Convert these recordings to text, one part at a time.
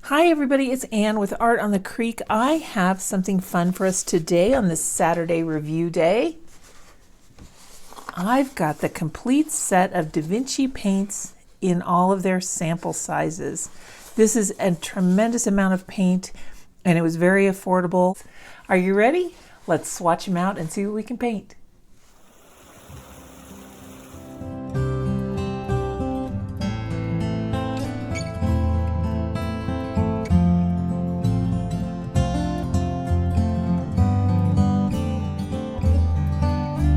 Hi everybody, it's Anne with Art on the Creek. I have something fun for us today on this Saturday review day. I've got the complete set of Da Vinci paints in all of their sample sizes. This is a tremendous amount of paint and it was very affordable. Are you ready? Let's swatch them out and see what we can paint.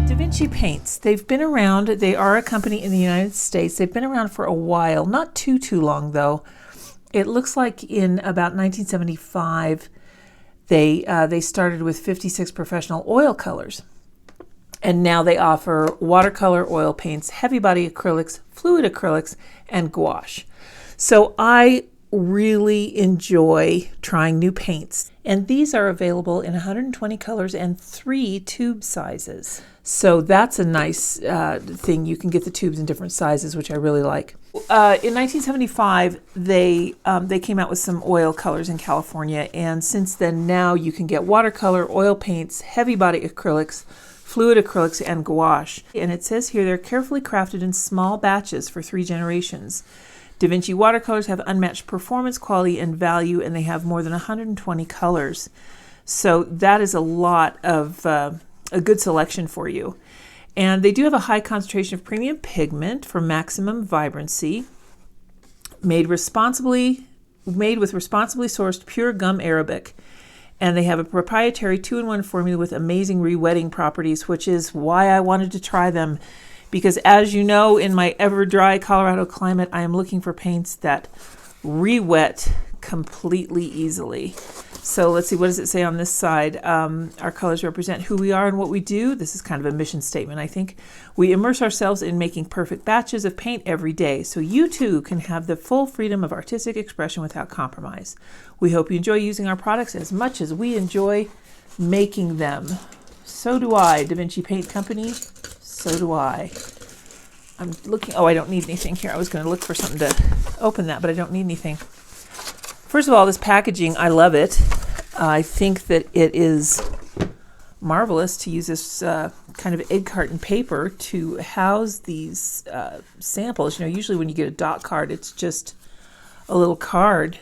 Da Vinci paints, they've been around. They are a company in the United States. They've been around for a while, not too long though. It looks like in about 1975 they started with 56 professional oil colors, and now they offer watercolor oil paints, heavy body acrylics, fluid acrylics, and gouache. So I really enjoy trying new paints, and these are available in 120 colors and 3 tube sizes. So that's a nice thing. You can get the tubes in different sizes, which I really like. In 1975, they came out with some oil colors in California, and since then now you can get watercolor, oil paints, heavy body acrylics, fluid acrylics, and gouache. And it says here they're carefully crafted in small batches for 3 generations. Da Vinci watercolors have unmatched performance, quality, and value, and they have more than 120 colors. So that is a lot of a good selection for you. And they do have a high concentration of premium pigment for maximum vibrancy, made with responsibly sourced pure gum arabic. And they have a proprietary 2-in-1 formula with amazing re-wetting properties, which is why I wanted to try them. Because as you know, in my ever dry Colorado climate, I am looking for paints that re-wet completely easily. So let's see, what does it say on this side? Our colors represent who we are and what we do. This is kind of a mission statement, I think. We immerse ourselves in making perfect batches of paint every day, so you too can have the full freedom of artistic expression without compromise. We hope you enjoy using our products as much as we enjoy making them. So do I, Da Vinci Paint Company. So do I. I'm looking, I don't need anything here. I was going to look for something to open that, but I don't need anything. First of all, this packaging, I love it. I think that it is marvelous to use this kind of egg carton paper to house these samples. You know, usually when you get a dot card, it's just a little card.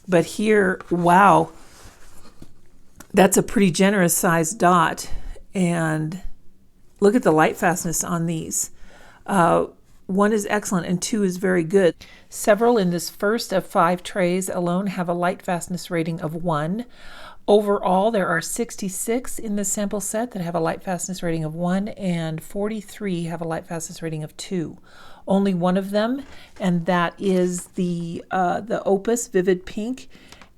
But here, wow, that's a pretty generous sized dot. And look at the light fastness on these. 1 is excellent and 2 is very good. Several in this first of 5 trays alone have a light fastness rating of 1. Overall, there are 66 in this sample set that have a light fastness rating of 1, and 43 have a light fastness rating of 2. Only one of them, and that is the Opus Vivid Pink,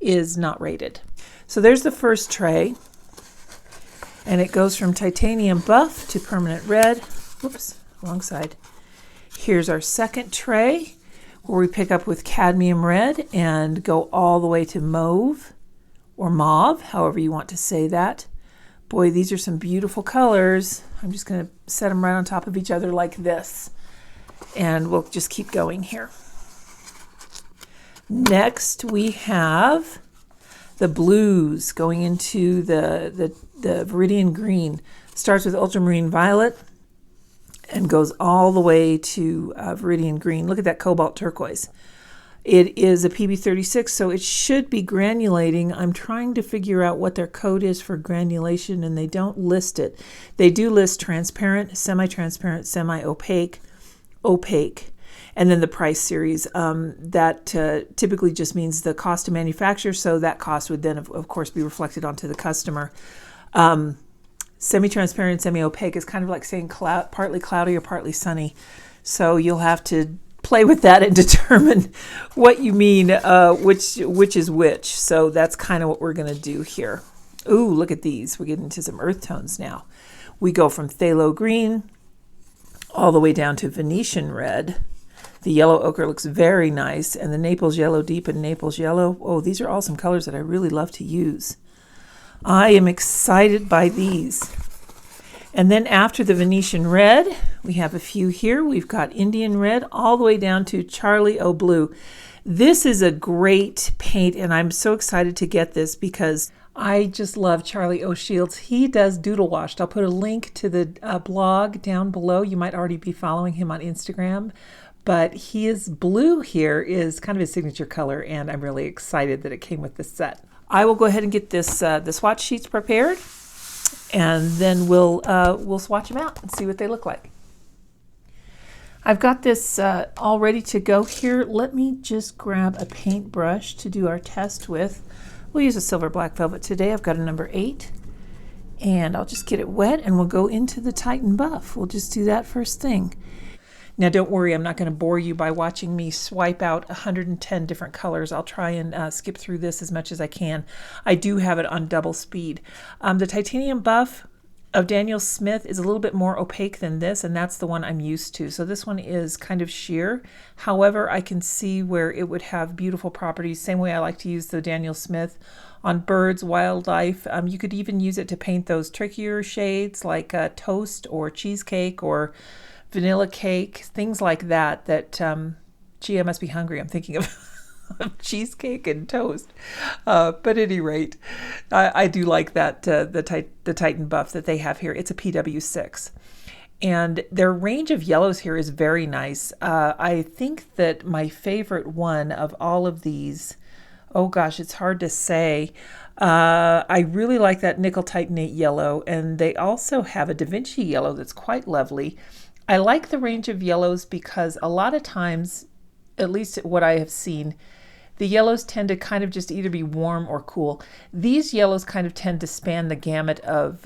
is not rated. So there's the first tray, and it goes from titanium buff to permanent red. Whoops, wrong side. Here's our second tray, where we pick up with cadmium red and go all the way to mauve, or mauve, however you want to say that. Boy, these are some beautiful colors. I'm just going to set them right on top of each other like this, and we'll just keep going here. Next, we have the blues going into the Viridian green. Starts with ultramarine violet and goes all the way to Viridian green. Look at that cobalt turquoise. It is a PB36, so it should be granulating. I'm trying to figure out what their code is for granulation, and they don't list it. They do list transparent, semi-transparent, semi-opaque, opaque, and then the price series. That typically just means the cost to manufacture, so that cost would then, of course, be reflected onto the customer. Semi-transparent, semi-opaque is kind of like saying partly cloudy or partly sunny. So you'll have to play with that and determine what you mean, which is which. So that's kind of what we're going to do here. Ooh, look at these. We're getting into some earth tones now. We go from phthalo green all the way down to Venetian red. The yellow ochre looks very nice, and the Naples yellow deep and Naples yellow. Oh, these are all some colors that I really love to use. I am excited by these. And then after the Venetian red, we have a few here. We've got Indian red all the way down to Charlie O Blue. This is a great paint, and I'm so excited to get this because I just love Charlie O'Shields. He does doodle washed. I'll put a link to the blog down below. You might already be following him on Instagram, but his blue here is kind of his signature color, and I'm really excited that it came with this set. I will go ahead and get this the swatch sheets prepared, and then we'll swatch them out and see what they look like. I've got this all ready to go here. Let me just grab a paintbrush to do our test with. We'll use a silver black velvet today. I've got a number 8, and I'll just get it wet and we'll go into the Titan Buff. We'll just do that first thing. Now don't worry, I'm not going to bore you by watching me swipe out 110 different colors. I'll try and skip through this as much as I can. I do have it on double speed. The Titanium Buff of Daniel Smith is a little bit more opaque than this, and that's the one I'm used to. So this one is kind of sheer. However, I can see where it would have beautiful properties, same way I like to use the Daniel Smith on birds, wildlife. You could even use it to paint those trickier shades like toast or cheesecake or vanilla cake, things like that, gee, I must be hungry. I'm thinking of cheesecake and toast. But at any rate, I do like that the Titan Buff that they have here. It's a PW6. And their range of yellows here is very nice. I think that my favorite one of all of these, oh gosh, it's hard to say. I really like that Nickel Titanate yellow, and they also have a Da Vinci yellow that's quite lovely. I like the range of yellows because a lot of times, at least what I have seen, the yellows tend to kind of just either be warm or cool. These yellows kind of tend to span the gamut of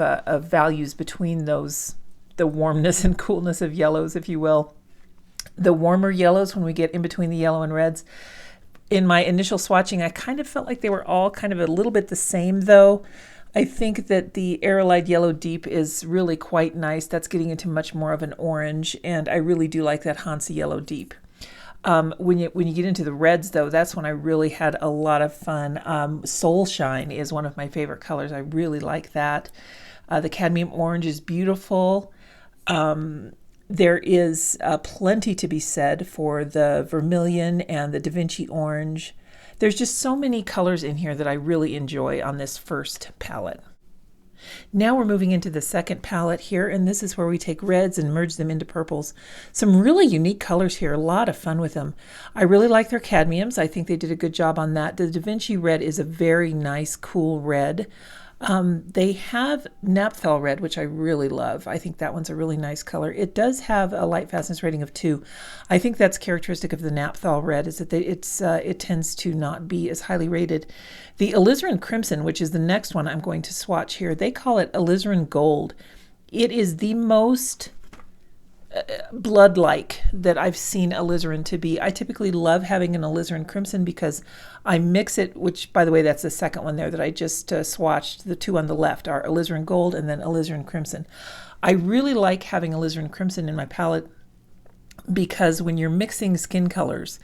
values between those, the warmness and coolness of yellows, if you will. The warmer yellows, when we get in between the yellow and reds, in my initial swatching, I kind of felt like they were all kind of a little bit the same though. I think that the Aerolite Yellow Deep is really quite nice. That's getting into much more of an orange, and I really do like that Hansa Yellow Deep. When you get into the reds, though, that's when I really had a lot of fun. Soul Shine is one of my favorite colors. I really like that. The Cadmium Orange is beautiful. There is plenty to be said for the Vermilion and the Da Vinci Orange. There's just so many colors in here that I really enjoy on this first palette. Now we're moving into the second palette here, and this is where we take reds and merge them into purples. Some really unique colors here, a lot of fun with them. I really like their cadmiums. I think they did a good job on that. The Da Vinci red is a very nice, cool red. They have Naphthalene red, which I really love. I think that one's a really nice color. It does have a light fastness rating of 2. I think that's characteristic of the Naphthalene red, is that it tends to not be as highly rated. The Alizarin Crimson, which is the next one I'm going to swatch here, they call it Alizarin Gold. It is the most blood-like that I've seen alizarin to be. I typically love having an alizarin crimson because I mix it, which by the way, that's the second one there that I just swatched. The two on the left are alizarin gold and then alizarin crimson. I really like having alizarin crimson in my palette because when you're mixing skin colors,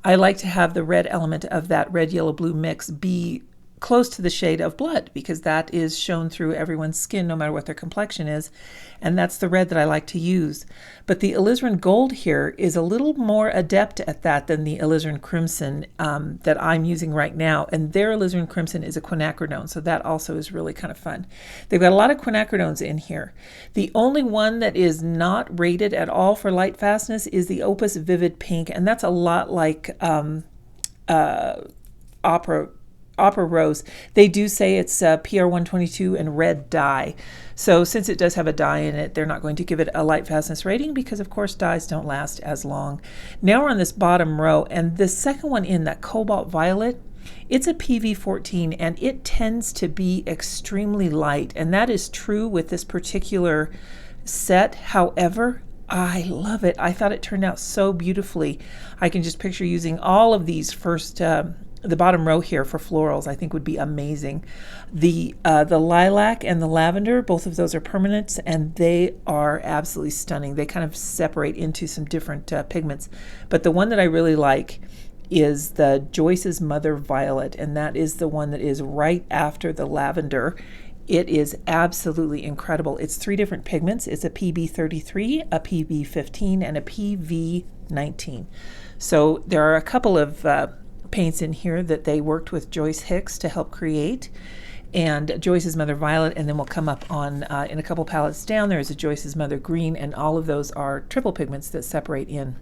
I like to have the red element of that red, yellow, blue mix be close to the shade of blood, because that is shown through everyone's skin no matter what their complexion is, and that's the red that I like to use. But the alizarin gold here is a little more adept at that than the alizarin crimson that I'm using right now, and their alizarin crimson is a quinacridone, so that also is really kind of fun. They've got a lot of quinacridones in here. The only one that is not rated at all for light fastness is the Opus Vivid Pink, and that's a lot like Opera Rose. They do say it's PR122 and red dye. So since it does have a dye in it, they're not going to give it a light fastness rating because of course dyes don't last as long. Now we're on this bottom row, and the second one in, that Cobalt Violet, it's a PV14 and it tends to be extremely light, and that is true with this particular set. However, I love it. I thought it turned out so beautifully. I can just picture using all of these first the bottom row here for florals. I think would be amazing. The lilac and the lavender, both of those are permanents, and they are absolutely stunning. They kind of separate into some different pigments, but the one that I really like is the Joyce's Mother Violet, and that is the one that is right after the lavender. It is absolutely incredible. It's 3 different pigments. It's a PB33, a PB15, and a PV19. So there are a couple of paints in here that they worked with Joyce Hicks to help create, and Joyce's Mother Violet, and then we'll come up on in a couple palettes down there is a Joyce's Mother Green, and all of those are triple pigments that separate in.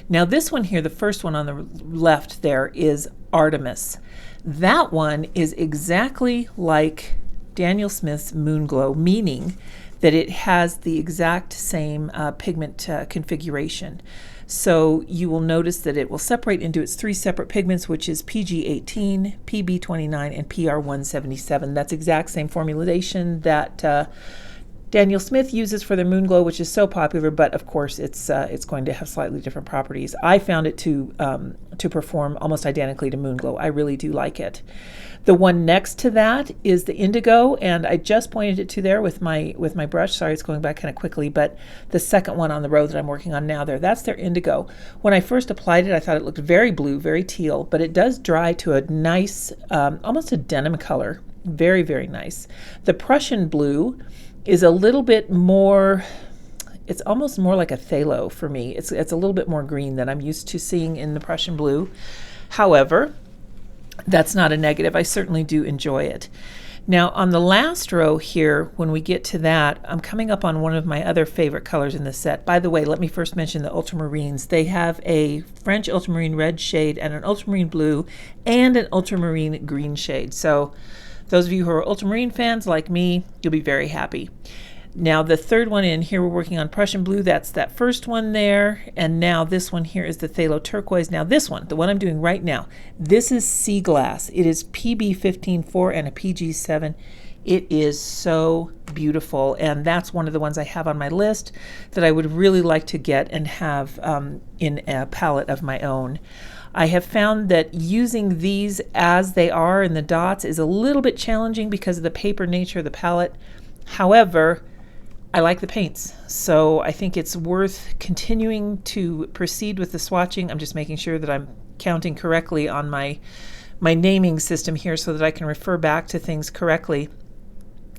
Now this one here, the first one on the left there, is Artemis. That one is exactly like Daniel Smith's Moonglow, meaning that it has the exact same pigment configuration. So you will notice that it will separate into its three separate pigments, which is PG18, PB29, and PR177. That's exact same formulation that Daniel Smith uses for the Moonglow, which is so popular, but of course it's going to have slightly different properties. I found it to perform almost identically to Moonglow. I really do like it. The one next to that is the Indigo, and I just pointed it to there with my brush. Sorry, it's going back kind of quickly, but the second one on the row that I'm working on now there, that's their Indigo. When I first applied it, I thought it looked very blue, very teal, but it does dry to a nice, almost a denim color. Very, very nice. The Prussian Blue is a little bit more, it's almost more like a phthalo for me. It's a little bit more green than I'm used to seeing in the Prussian Blue. However, that's not a negative. I certainly do enjoy it. Now on the last row here, when we get to that, I'm coming up on one of my other favorite colors in the set. By the way, let me first mention the ultramarines. They have a French ultramarine red shade and an ultramarine blue and an ultramarine green shade. So those of you who are ultramarine fans like me, you'll be very happy. Now the third one in here, we're working on Prussian Blue. That's that first one there. And now this one here is the Phthalo Turquoise. Now this one, the one I'm doing right now, this is Sea Glass. It is PB15-4 and a PG7. It is so beautiful. And that's one of the ones I have on my list that I would really like to get and have in a palette of my own. I have found that using these as they are in the dots is a little bit challenging because of the paper nature of the palette. However, I like the paints, so I think it's worth continuing to proceed with the swatching. I'm just making sure that I'm counting correctly on my naming system here so that I can refer back to things correctly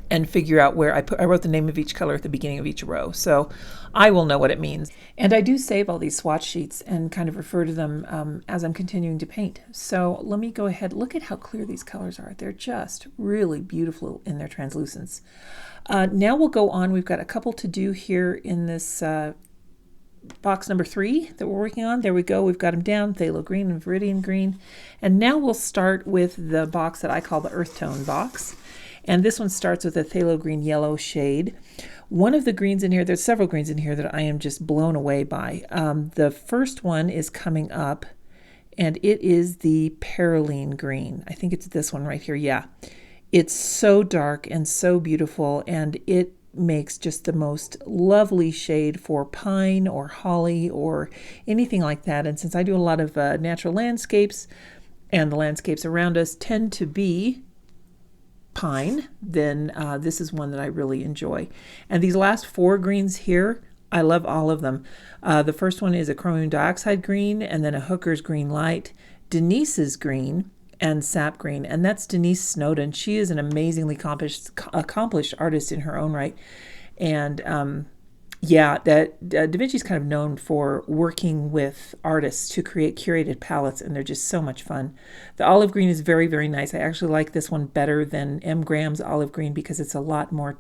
and figure out where I wrote the name of each color at the beginning of each row, so I will know what it means. And I do save all these swatch sheets and kind of refer to them as I'm continuing to paint. So let me go ahead, look at how clear these colors are. They're just really beautiful in their translucence. Now we'll go on. We've got a couple to do here in this box number 3 that we're working on. There we go. We've got them down, Phthalo Green and Viridian Green. And now we'll start with the box that I call the Earth Tone box. And this one starts with a Phthalo Green Yellow shade. One of the greens in here, there's several greens in here that I am just blown away by. The first one is coming up, and it is the Perylene Green. I think it's this one right here, yeah. It's so dark and so beautiful, and it makes just the most lovely shade for pine or holly or anything like that. And since I do a lot of natural landscapes, and the landscapes around us tend to be pine, then this is one that I really enjoy. And these last 4 greens here, I love all of them. The first one is a chromium dioxide green, and then a Hooker's Green Light, Denise's Green, and Sap Green. And that's Denise Snowden. She is an amazingly accomplished artist in her own right. And yeah, that Da Vinci's kind of known for working with artists to create curated palettes, and they're just so much fun. The olive green is very, very nice. I actually like this one better than M. Graham's olive green because it's a lot more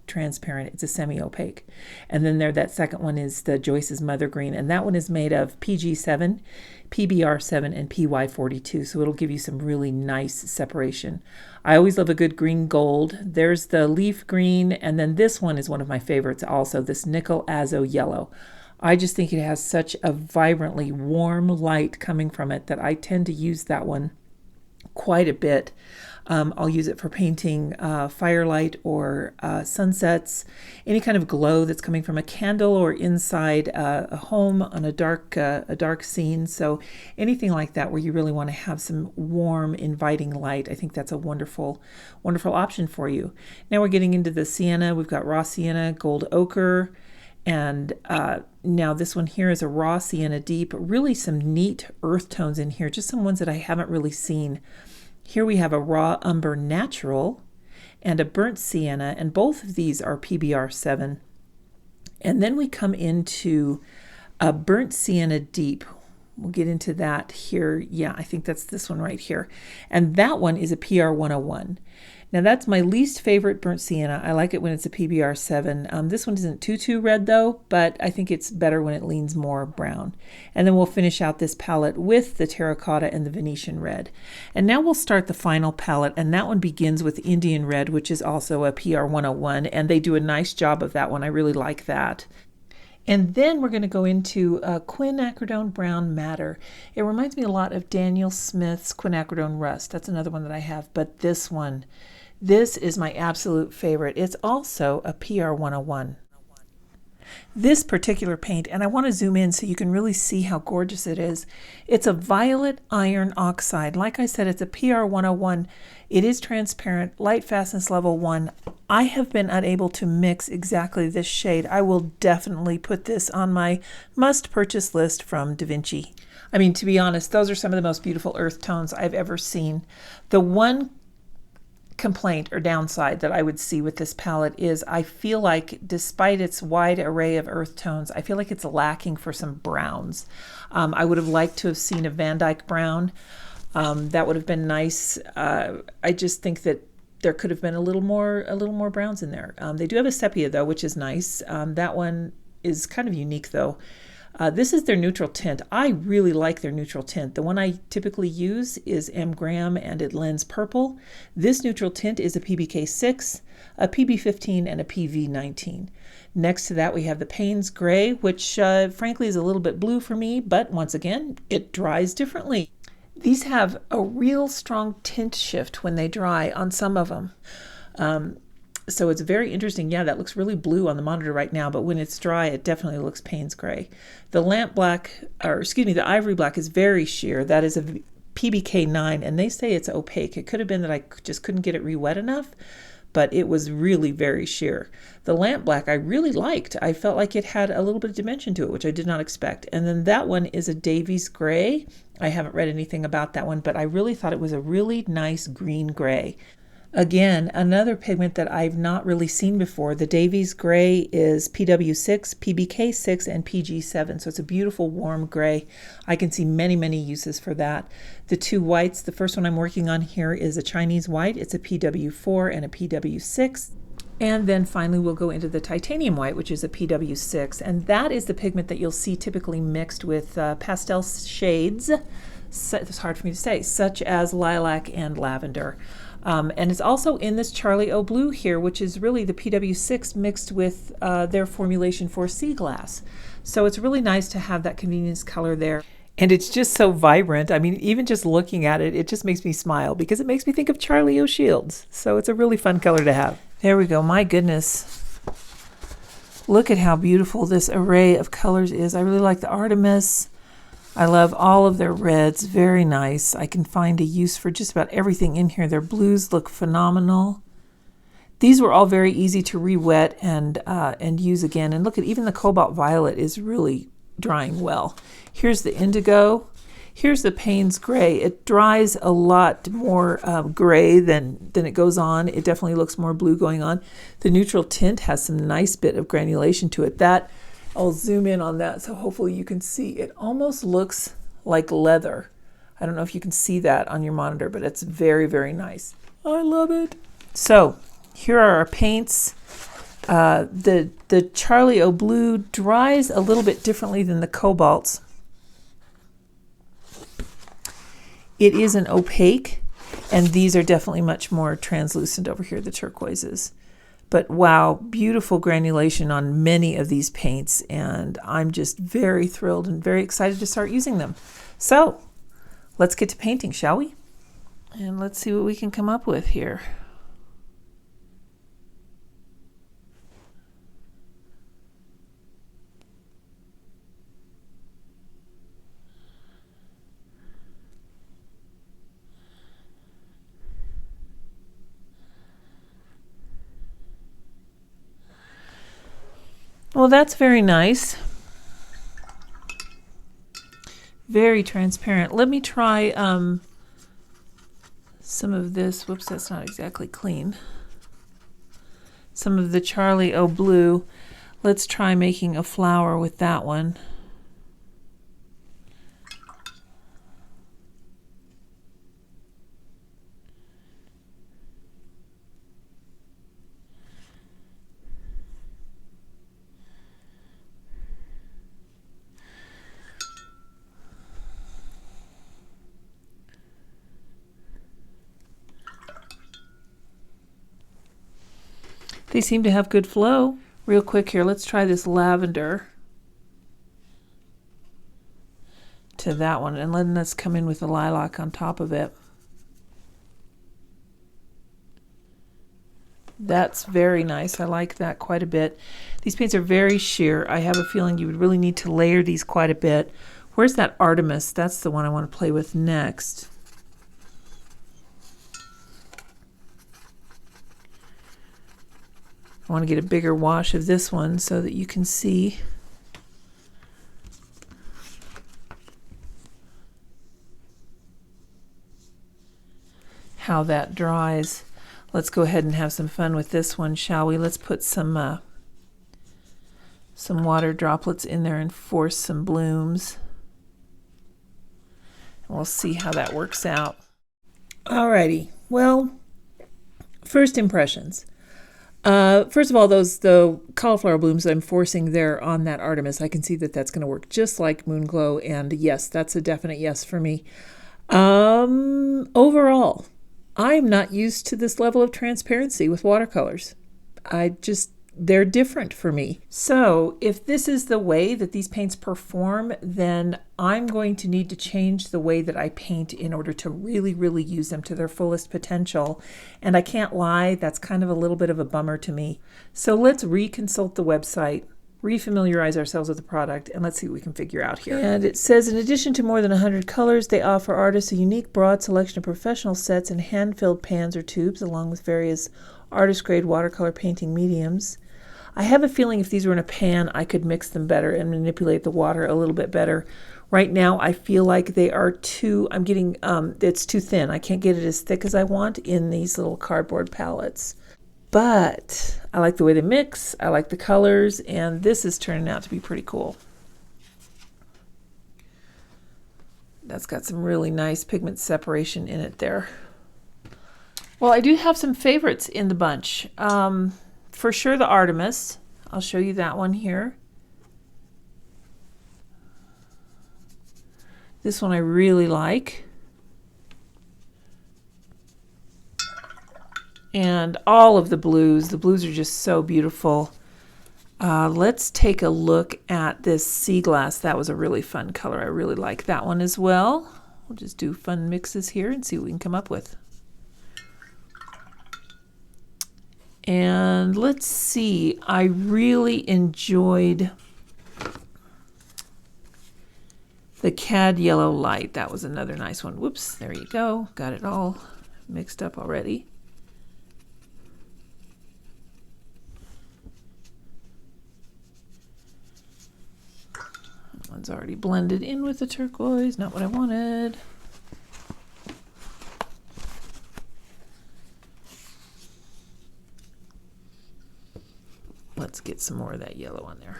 transparent. It's a semi-opaque. And then that second one is the Joyce's Mother Green, and that one is made of PG7, PBR7, and PY42, so it'll give you some really nice separation. I always love a good green gold. There's the leaf green, and then this one is one of my favorites also, this Nickel Azo Yellow. I just think it has such a vibrantly warm light coming from it that I tend to use that one quite a bit. I'll use it for painting firelight or sunsets, any kind of glow that's coming from a candle or inside a home on a dark scene. So anything like that where you really want to have some warm, inviting light, I think that's a wonderful, wonderful option for you. Now we're getting into the sienna. We've got raw sienna, gold ochre, and now this one here is a raw sienna deep. Really some neat earth tones in here, just some ones that I haven't really seen. Here we have a raw umber natural and a burnt sienna, and both of these are PBR7. And then we come into a burnt sienna deep, We'll get into that here. Yeah, I think that's this one right here. And that one is a PR 101. Now that's my least favorite burnt sienna. I like it when it's a PBR 7. This one isn't too red though, but I think it's better when it leans more brown. And then we'll finish out this palette with the terracotta and the Venetian red. And now we'll start the final palette, and that one begins with Indian red, which is also a PR 101, and they do a nice job of that one. I really like that. And then we're going to go into quinacridone brown madder. It reminds me a lot of Daniel Smith's quinacridone rust. That's another one that I have, but this one, this is my absolute favorite. It's also a PR 101. This particular paint, and I want to zoom in so you can really see how gorgeous it is. It's a violet iron oxide. Like I said, it's a PR 101. It is transparent, light fastness level 1. I have been unable to mix exactly this shade. I will definitely put this on my must-purchase list from Da Vinci. I mean, to be honest, those are some of the most beautiful earth tones I've ever seen. The one complaint or downside that I would see with this palette is I feel like, despite its wide array of earth tones, I feel like it's lacking for some browns. I would have liked to have seen a Van Dyke brown. That would have been nice. I just think that there could have been a little more browns in there. They do have a sepia though, which is nice. That one is kind of unique though. This is their neutral tint. I really like their neutral tint. The one I typically use is M. Graham, and it lends purple. This neutral tint is a PBK 6, a PB 15, and a PV 19. Next to that we have the Payne's Gray, which frankly is a little bit blue for me, but once again, it dries differently. These have a real strong tint shift when they dry on some of them. So it's very interesting. Yeah, that looks really blue on the monitor right now, but when it's dry, it definitely looks Payne's Gray. The lamp black, or excuse me, the ivory black is very sheer. That is a PBK 9, and they say it's opaque. It could have been that I just couldn't get it re-wet enough, but it was really very sheer. The lamp black I really liked. I felt like it had a little bit of dimension to it, which I did not expect. And then that one is a Davies Gray. I haven't read anything about that one, but I really thought it was a really nice green gray. Again, another pigment that I've not really seen before. The Davies Gray is PW6, PBK6, and PG7. So it's a beautiful warm gray. I can see many uses for that. The two whites, the first one I'm working on here is a Chinese white. It's a PW4 and a PW6. And then finally we'll go into the titanium white, which is a PW6. And that is the pigment that you'll see typically mixed with pastel shades. It's hard for me to say, such as lilac and lavender. And it's also in this Charlie O Blue here, which is really the PW6 mixed with their formulation for sea glass. So it's really nice to have that convenience color there. And it's just so vibrant. I mean, even just looking at it, it just makes me smile because it makes me think of Charlie O Shields. So it's a really fun color to have. There we go. My goodness. Look at how beautiful this array of colors is. I really like the Artemis. I love all of their reds, very nice. I can find a use for just about everything in here. Their blues look phenomenal. These were all very easy to re-wet and use again. And look at, even the cobalt violet is really drying well. Here's the indigo. Here's the Payne's Gray. It dries a lot more gray than it goes on. It definitely looks more blue going on. The neutral tint has some nice bit of granulation to it. That I'll zoom in on that so hopefully you can see. It almost looks like leather. I don't know if you can see that on your monitor, but it's very nice. I love it. So here are our paints. The Charlie O Blue dries a little bit differently than the cobalts. It is an opaque, and these are definitely much more translucent over here, the turquoises. But wow, beautiful granulation on many of these paints, and I'm just very thrilled and very excited to start using them. So let's get to painting, shall we? And let's see what we can come up with here. Well, that's very nice. Very transparent. Let me try some of this. Whoops, that's not exactly clean. Some of the Charlie O Blue. Let's try making a flower with that one. They seem to have good flow. Real quick here, let's try this lavender to that one, and letting us come in with the lilac on top of it. That's very nice. I like that quite a bit. These paints are very sheer. I have a feeling you would really need to layer these quite a bit. Where's that Artemis? That's the one I want to play with next. I want to get a bigger wash of this one so that you can see how that dries. Let's go ahead and have some fun with this one, shall we? Let's put some water droplets in there and force some blooms. And we'll see how that works out. Alrighty, well, first impressions. First of all, the cauliflower blooms that I'm forcing there on that Artemis, I can see that that's going to work just like Moonglow, and yes, that's a definite yes for me. Overall, I'm not used to this level of transparency with watercolors. They're different for me. So if this is the way that these paints perform, then I'm going to need to change the way that I paint in order to really, really use them to their fullest potential. And I can't lie, that's kind of a little bit of a bummer to me. So let's reconsult the website, refamiliarize ourselves with the product, and let's see what we can figure out here. And it says, in addition to more than 100 colors, they offer artists a unique broad selection of professional sets and hand-filled pans or tubes, along with various artist-grade watercolor painting mediums. I have a feeling if these were in a pan, I could mix them better and manipulate the water a little bit better. Right now, I feel like they are it's too thin. I can't get it as thick as I want in these little cardboard palettes. But I like the way they mix, I like the colors, and this is turning out to be pretty cool. That's got some really nice pigment separation in it there. Well, I do have some favorites in the bunch. For sure the Artemis. I'll show you that one here. This one I really like. And all of the blues are just so beautiful. Let's take a look at this sea glass. That was a really fun color. I really like that one as well. We'll just do fun mixes here and see what we can come up with. And let's see, I really enjoyed the Cad Yellow Light. That was another nice one. Whoops, there you go. Got it all mixed up already. That one's already blended in with the turquoise, not what I wanted. Let's get some more of that yellow on there.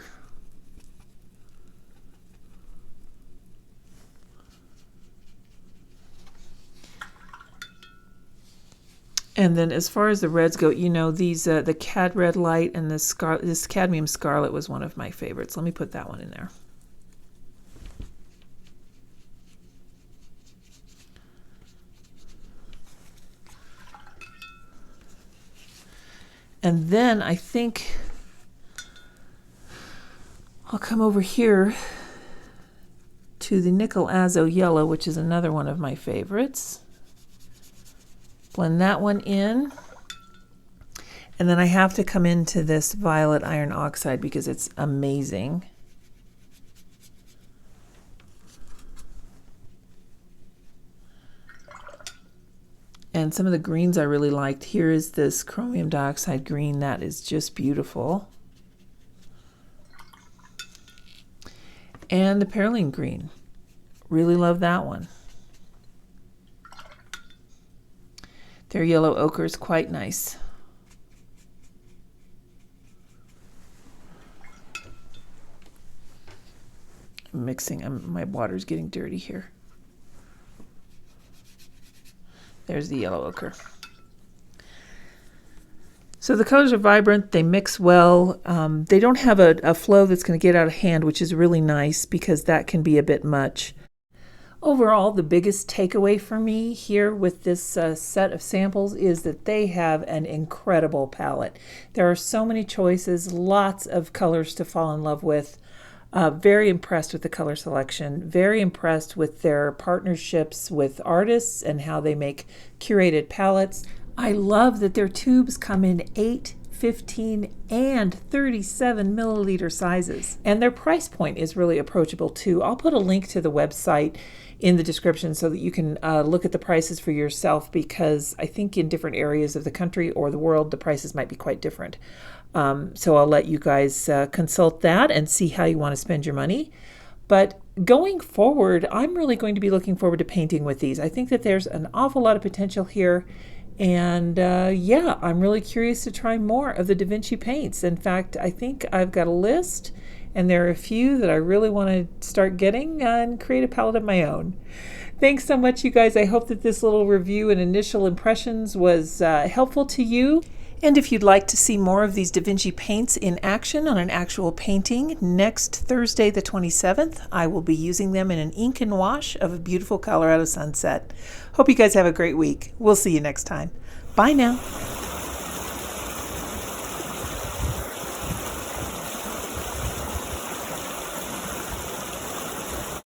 And then as far as the reds go, you know, these the Cad Red Light and this Cadmium Scarlet was one of my favorites. Let me put that one in there. And then I think I'll come over here to the Nickel Azo Yellow, which is another one of my favorites. Blend that one in. And then I have to come into this Violet Iron Oxide because it's amazing. And some of the greens I really liked. Here is this Chromium Dioxide green. That is just beautiful. And the Perylene green. Really love that one. Their yellow ochre is quite nice. I'm mixing, my water's getting dirty here. There's the yellow ochre. So the colors are vibrant, they mix well. They don't have a flow that's going to get out of hand, which is really nice because that can be a bit much. Overall, the biggest takeaway for me here with this set of samples is that they have an incredible palette. There are so many choices, lots of colors to fall in love with. Very impressed with the color selection, very impressed with their partnerships with artists and how they make curated palettes. I love that their tubes come in 8, 15, and 37 milliliter sizes. And their price point is really approachable too. I'll put a link to the website in the description so that you can look at the prices for yourself, because I think in different areas of the country or the world, the prices might be quite different. So I'll let you guys consult that and see how you want to spend your money. But going forward, I'm really going to be looking forward to painting with these. I think that there's an awful lot of potential here. And yeah, I'm really curious to try more of the Da Vinci paints. In fact, I think I've got a list, and there are a few that I really want to start getting and create a palette of my own. Thanks so much, you guys. I hope that this little review and initial impressions was helpful to you. And if you'd like to see more of these Da Vinci paints in action on an actual painting, next Thursday the 27th, I will be using them in an ink and wash of a beautiful Colorado sunset. Hope you guys have a great week. We'll see you next time. Bye now.